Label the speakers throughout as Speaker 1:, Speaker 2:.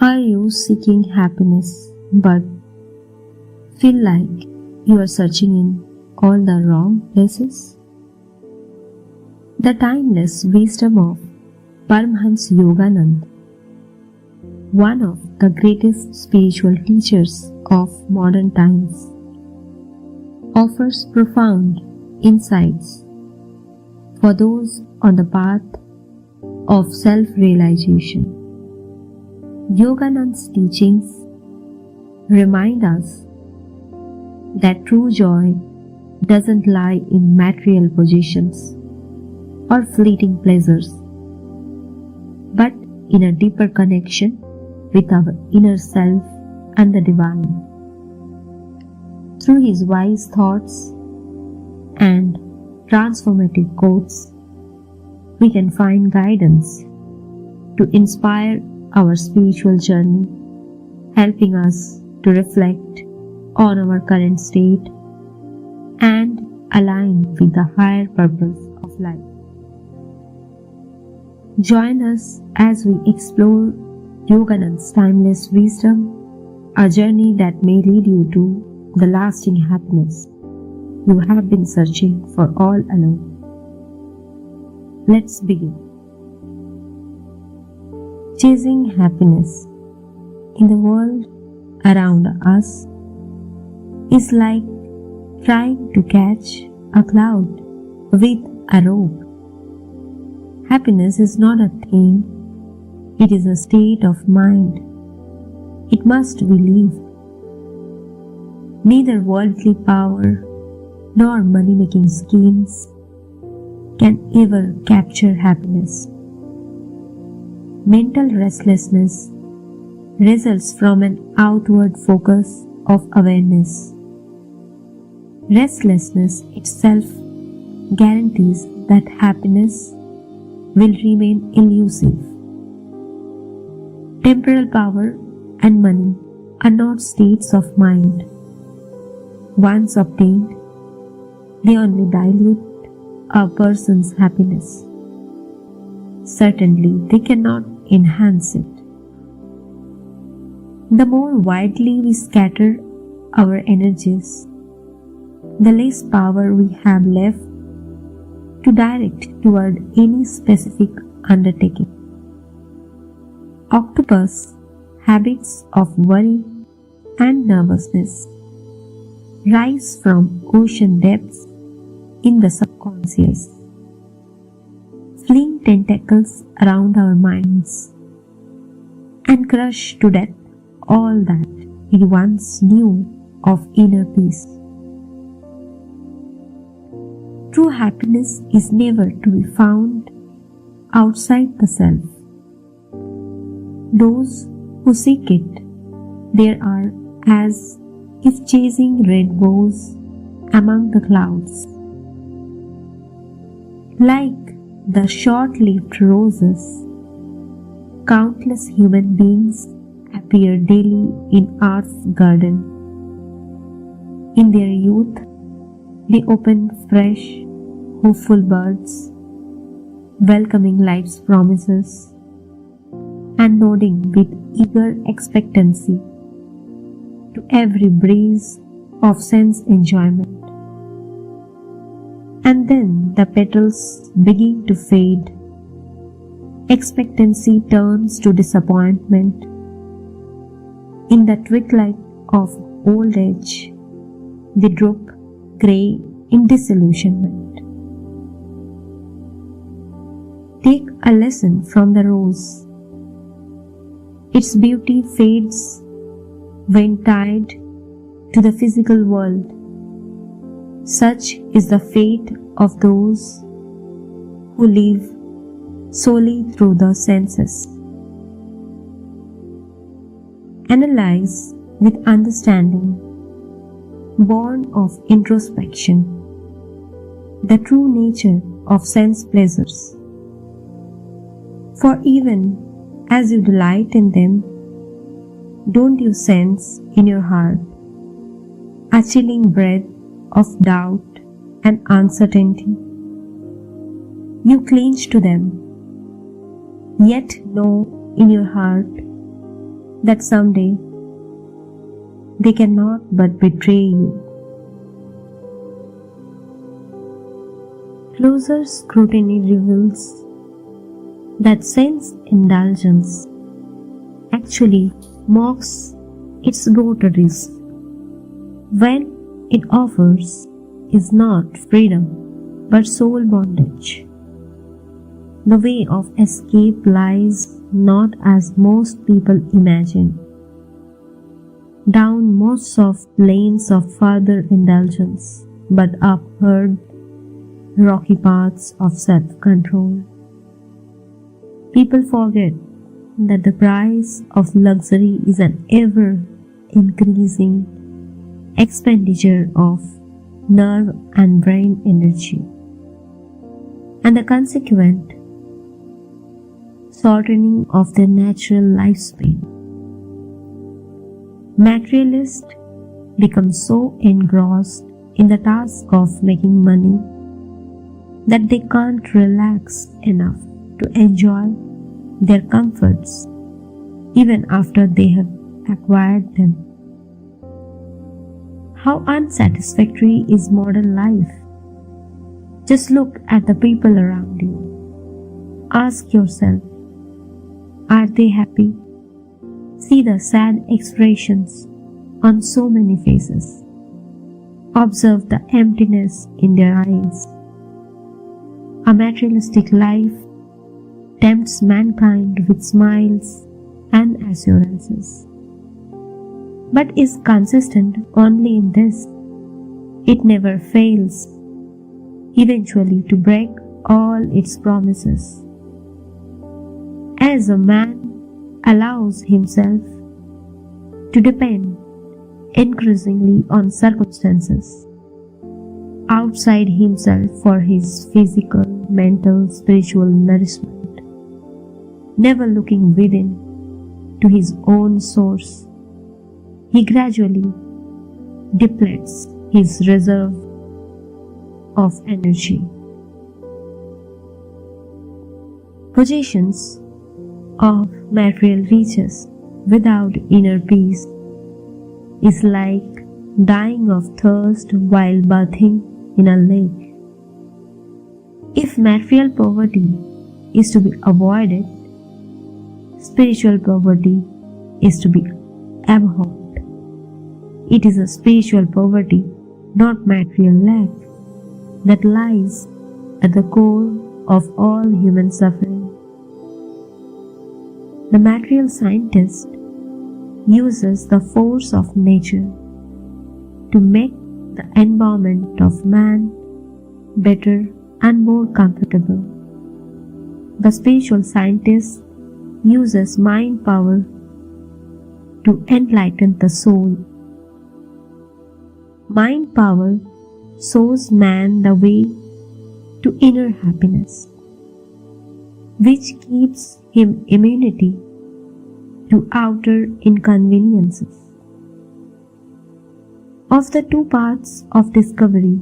Speaker 1: Are you seeking happiness but feel like you are searching in all the wrong places? The timeless wisdom of Paramahansa Yogananda, one of the greatest spiritual teachers of modern times, offers profound insights for those on the path of self-realization. Yogananda's teachings remind us that true joy doesn't lie in material possessions or fleeting pleasures, but in a deeper connection with our inner self and the divine. Through his wise thoughts and transformative quotes, we can find guidance to inspire our spiritual journey, helping us to reflect on our current state and align with the higher purpose of life. Join us as we explore Yogananda's timeless wisdom, a journey that may lead you to the lasting happiness you have been searching for all along. Let's begin. Chasing happiness in the world around us is like trying to catch a cloud with a rope. Happiness is not a thing, it is a state of mind. It must be lived. Neither worldly power nor money-making schemes can ever capture happiness. Mental restlessness results from an outward focus of awareness. Restlessness itself guarantees that happiness will remain elusive. Temporal power and money are not states of mind. Once obtained, they only dilute a person's happiness. Certainly, they cannot enhance it. The more widely we scatter our energies, the less power we have left to direct toward any specific undertaking. Octopus habits of worry and nervousness rise from ocean depths in the subconscious, fling tentacles around our minds and crush to death all that we once knew of inner peace. True happiness is never to be found outside the self. Those who seek it, there are as if chasing rainbows among the clouds. Like the short-lived roses, countless human beings appear daily in Earth's garden. In their youth, they open fresh, hopeful buds, welcoming life's promises and nodding with eager expectancy to every breeze of sense enjoyment. And then the petals begin to fade. Expectancy turns to disappointment. In the twilight of old age, they drop grey in disillusionment. Take a lesson from the rose. Its beauty fades when tied to the physical world. Such is the fate of those who live solely through the senses. Analyze with understanding, born of introspection, the true nature of sense pleasures. For even as you delight in them, don't you sense in your heart a chilling breath of doubt and uncertainty? You cling to them, yet know in your heart that someday they cannot but betray you. Closer scrutiny reveals that sense indulgence actually mocks its votaries when it offers is not freedom but soul bondage. The way of escape lies not as most people imagine, down most soft lanes of further indulgence, but up hard, rocky paths of self-control. People forget that the price of luxury is an ever-increasing expenditure of nerve and brain energy, and the consequent shortening of their natural lifespan. Materialists become so engrossed in the task of making money that they can't relax enough to enjoy their comforts even after they have acquired them. How unsatisfactory is modern life? Just look at the people around you. Ask yourself, are they happy? See the sad expressions on so many faces. Observe the emptiness in their eyes. A materialistic life tempts mankind with smiles and assurances, but is consistent only in this. It never fails eventually to break all its promises. As a man allows himself to depend increasingly on circumstances outside himself for his physical, mental, spiritual nourishment, never looking within to his own source, he gradually depletes his reserve of energy. Possessions of material riches without inner peace is like dying of thirst while bathing in a lake. If material poverty is to be avoided, spiritual poverty is to be abhorred. It is a spiritual poverty, not material lack, that lies at the core of all human suffering. The material scientist uses the force of nature to make the environment of man better and more comfortable. The spiritual scientist uses mind power to enlighten the soul. Mind power shows man the way to inner happiness, which keeps him immunity to outer inconveniences. Of the two paths of discovery,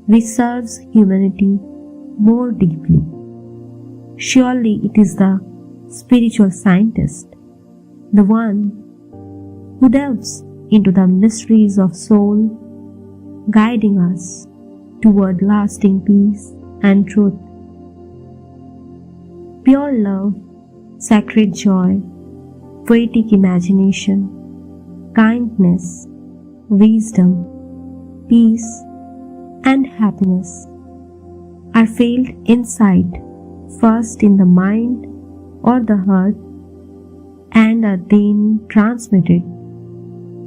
Speaker 1: which serves humanity more deeply, surely it is the spiritual scientist, the one who delves into the mysteries of soul, guiding us toward lasting peace and truth. Pure love, sacred joy, poetic imagination, kindness, wisdom, peace, and happiness are felt inside, first in the mind or the heart, and are then transmitted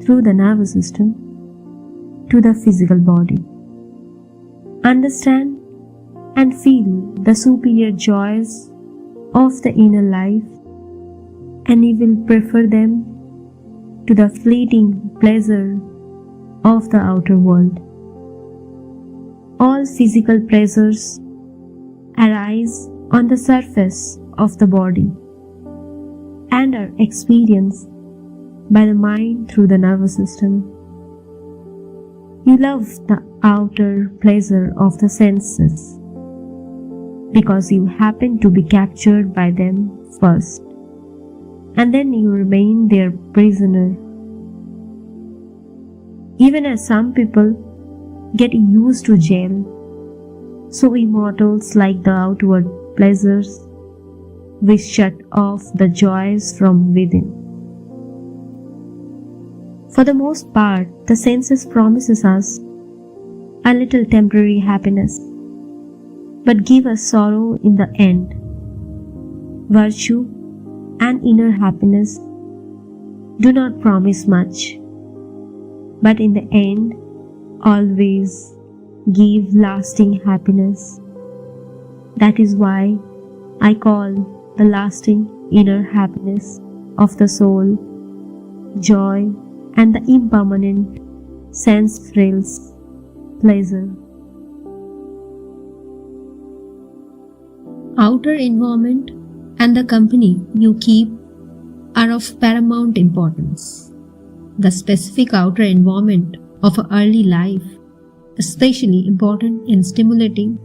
Speaker 1: through the nervous system to the physical body. Understand and feel the superior joys of the inner life, and you will prefer them to the fleeting pleasure of the outer world. All physical pleasures arise on the surface of the body and are experienced by the mind through the nervous system. You love the outer pleasure of the senses because you happen to be captured by them first, and then you remain their prisoner. Even as some people get used to jail, so immortals like the outward pleasures which shut off the joys from within. For the most part, the senses promises us a little temporary happiness, but give us sorrow in the end. Virtue and inner happiness do not promise much, but in the end always give lasting happiness. That is why I call the lasting inner happiness of the soul joy, and the impermanent sense thrills pleasure. Outer environment and the company you keep are of paramount importance. The specific outer environment of an early life, especially important in stimulating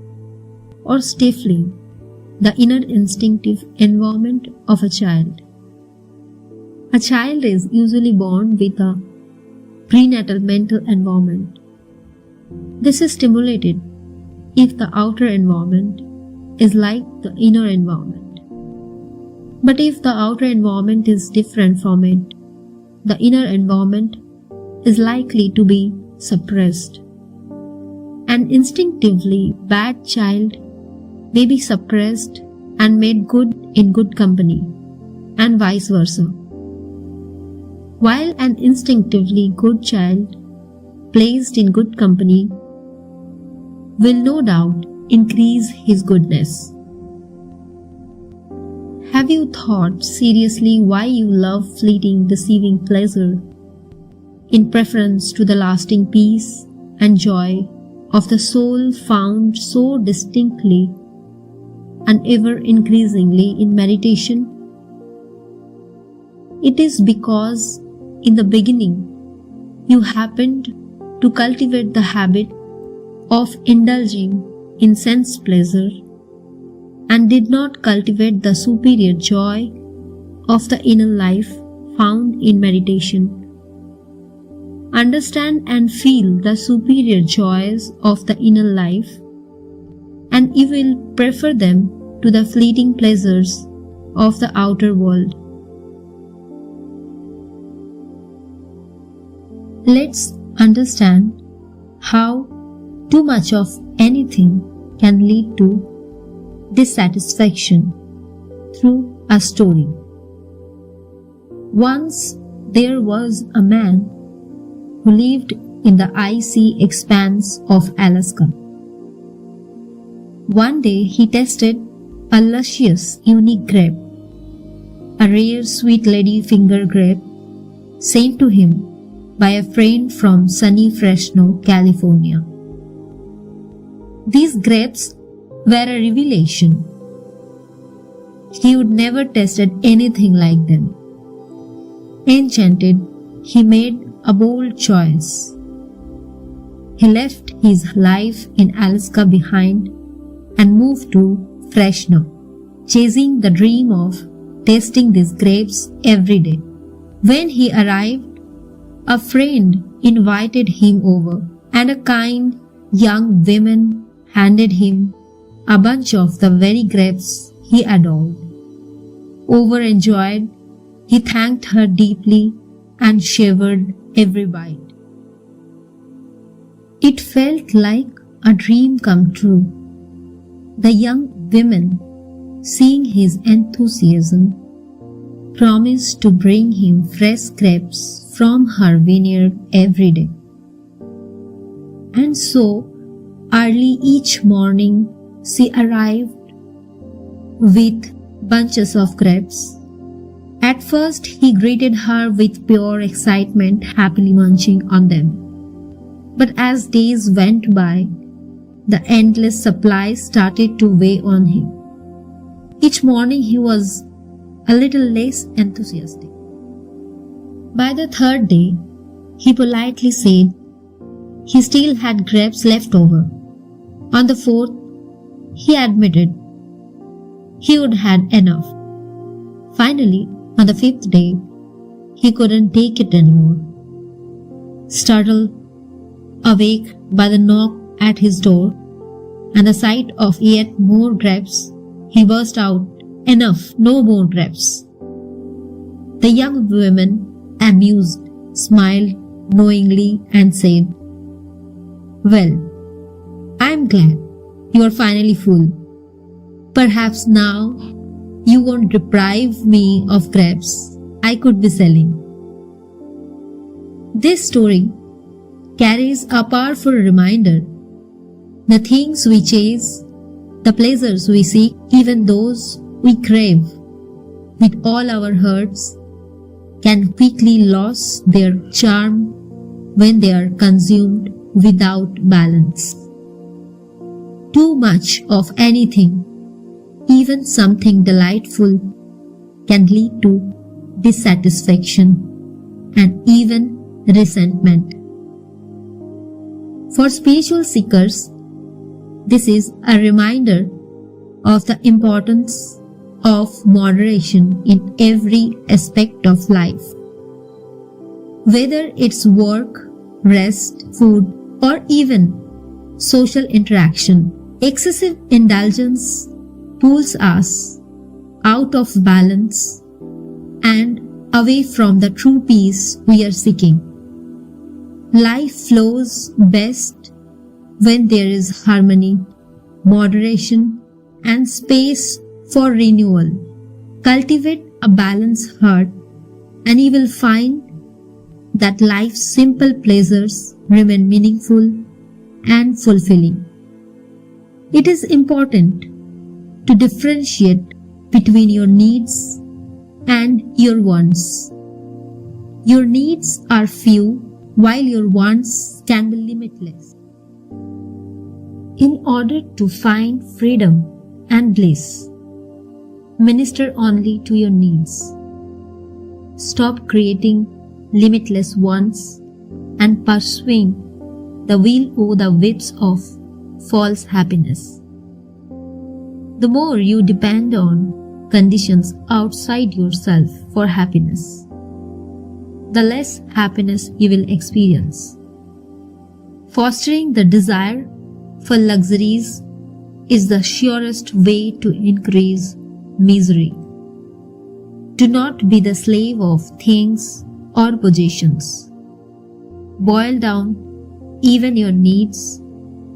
Speaker 1: or stifling the inner instinctive environment of a child. A child is usually born with a prenatal mental environment. This is stimulated if the outer environment is like the inner environment. But if the outer environment is different from it, the inner environment is likely to be suppressed. An instinctively bad child may be suppressed and made good in good company, and vice versa. While an instinctively good child placed in good company will no doubt increase his goodness. Have you thought seriously why you love fleeting deceiving pleasure in preference to the lasting peace and joy of the soul found so distinctly and ever increasingly in meditation? It is because in the beginning you happened to cultivate the habit of indulging in sense pleasure and did not cultivate the superior joy of the inner life found in meditation. Understand and feel the superior joys of the inner life, and you will prefer them to the fleeting pleasures of the outer world. Let's understand how too much of anything can lead to dissatisfaction through a story. Once there was a man who lived in the icy expanse of Alaska. One day he tasted a luscious, unique grape, a rare sweet lady finger grape sent to him by a friend from sunny Fresno, California. These grapes were a revelation. He would never tasted anything like them. Enchanted, he made a bold choice. He left his life in Alaska behind and moved to Fresno, chasing the dream of tasting these grapes every day. When he arrived, a friend invited him over, and a kind young woman handed him a bunch of the very grapes he adored. Overjoyed, he thanked her deeply and savored every bite. It felt like a dream come true. The young woman, seeing his enthusiasm, promised to bring him fresh grapes from her vineyard every day. And so, early each morning, she arrived with bunches of grapes. At first, he greeted her with pure excitement, happily munching on them. But as days went by, the endless supply started to weigh on him. Each morning he was a little less enthusiastic. By the third day, he politely said he still had grapes left over. On the fourth, he admitted he would had enough. Finally, On the fifth day, he couldn't take it anymore. Startled awake by the knock at his door and the sight of yet more grapes, he burst out, "Enough, no more grapes." The young woman, amused, smiled knowingly and said, "Well, I am glad you are finally full. Perhaps now you won't deprive me of grapes I could be selling." This story carries a powerful reminder. The things we chase, the pleasures we seek, even those we crave with all our hearts, can quickly lose their charm when they are consumed without balance. Too much of anything, even something delightful, can lead to dissatisfaction and even resentment. For spiritual seekers, this is a reminder of the importance of moderation in every aspect of life. Whether it's work, rest, food, or even social interaction, excessive indulgence pulls us out of balance and away from the true peace we are seeking. Life flows best when there is harmony, moderation, and space for renewal. Cultivate a balanced heart, and you will find that life's simple pleasures remain meaningful and fulfilling. It is important to differentiate between your needs and your wants. Your needs are few, while your wants can be limitless. In order to find freedom and bliss, minister only to your needs. Stop creating limitless wants and pursuing the will o' the wisps of false happiness. The more you depend on conditions outside yourself for happiness, the less happiness you will experience. Fostering the desire for luxuries is the surest way to increase misery. Do not be the slave of things or possessions. Boil down even your needs.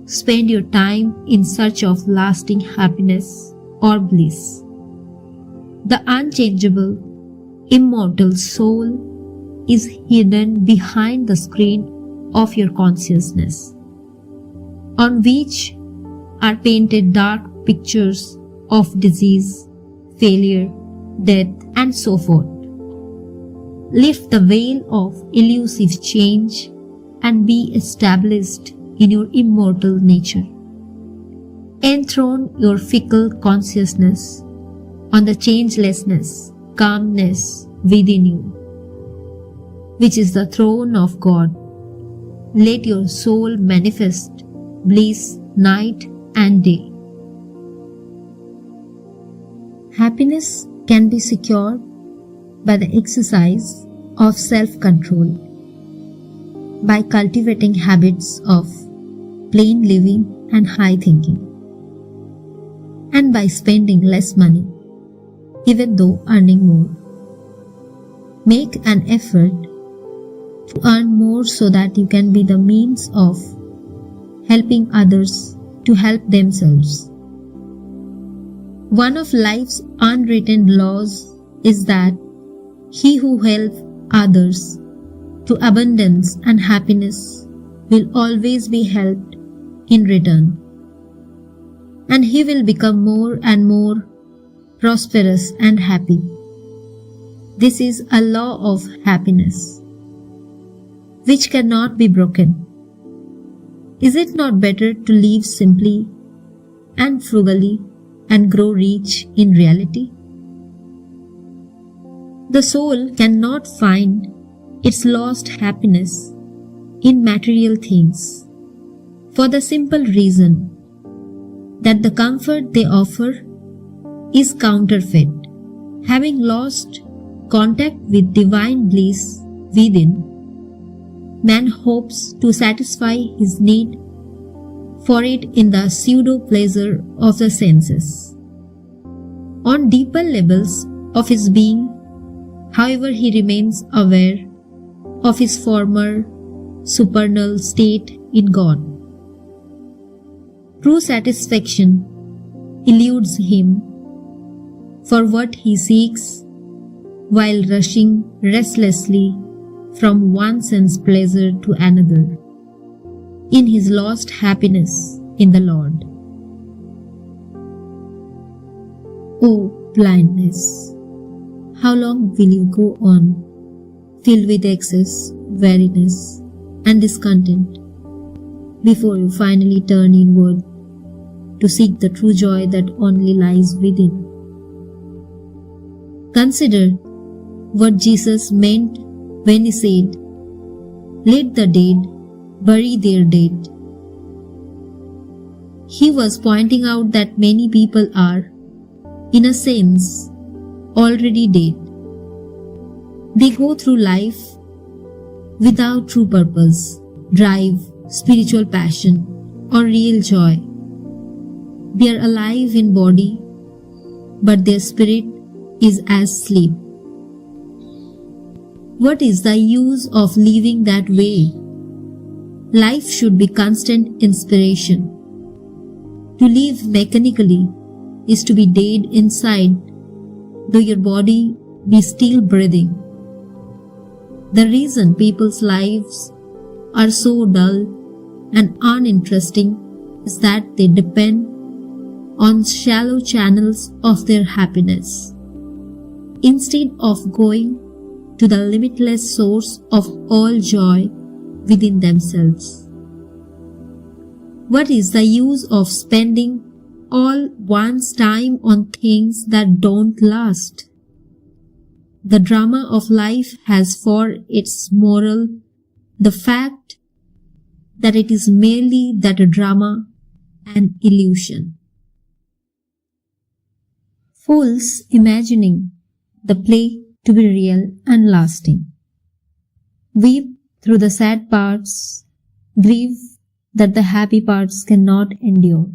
Speaker 1: Spend your time in search of lasting happiness or bliss. The unchangeable, immortal soul is hidden behind the screen of your consciousness, on which are painted dark pictures of disease, failure, death, and so forth. Lift the veil of elusive change and be established in your immortal nature. Enthrone your fickle consciousness on the changelessness, calmness within you, which is the throne of God. Let your soul manifest bliss night and day. Happiness can be secured by the exercise of self-control, by cultivating habits of plain living and high thinking, and by spending less money, even though earning more. Make an effort to earn more so that you can be the means of helping others to help themselves. One of life's unwritten laws is that he who helps others to abundance and happiness will always be helped in return, and he will become more and more prosperous and happy. This is a law of happiness, which cannot be broken. Is it not better to live simply and frugally and grow rich in reality? The soul cannot find its lost happiness in material things, for the simple reason that the comfort they offer is counterfeit. Having lost contact with divine bliss within, man hopes to satisfy his need for it in the pseudo-pleasure of the senses. On deeper levels of his being, however, he remains aware of his former supernal state in God. True satisfaction eludes him, for what he seeks while rushing restlessly from one sense pleasure to another, in his lost happiness in the Lord. O blindness, how long will you go on, filled with excess, weariness, and discontent, before you finally turn inward to seek the true joy that only lies within? Consider what Jesus meant when he said, "Let the dead bury their dead." He was pointing out that many people are, in a sense, already dead. They go through life without true purpose, drive, spiritual passion, or real joy. They are alive in body, but their spirit is asleep. What is the use of living that way? Life should be constant inspiration. To live mechanically is to be dead inside, though your body be still breathing. The reason people's lives are so dull and uninteresting is that they depend on shallow channels of their happiness, instead of going to the limitless source of all joy within themselves. What is the use of spending all one's time on things that don't last? The drama of life has for its moral the fact that it is merely that a drama, an illusion. Fools imagining the play to be real and lasting, weep through the sad parts, grieve that the happy parts cannot endure,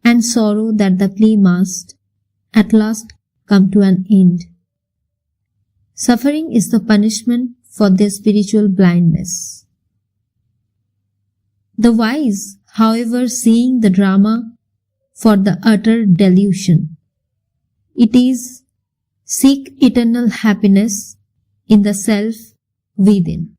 Speaker 1: and sorrow that the play must at last come to an end. Suffering is the punishment for their spiritual blindness. The wise, however, seeing the drama for the utter delusion. It is seek eternal happiness in the self within.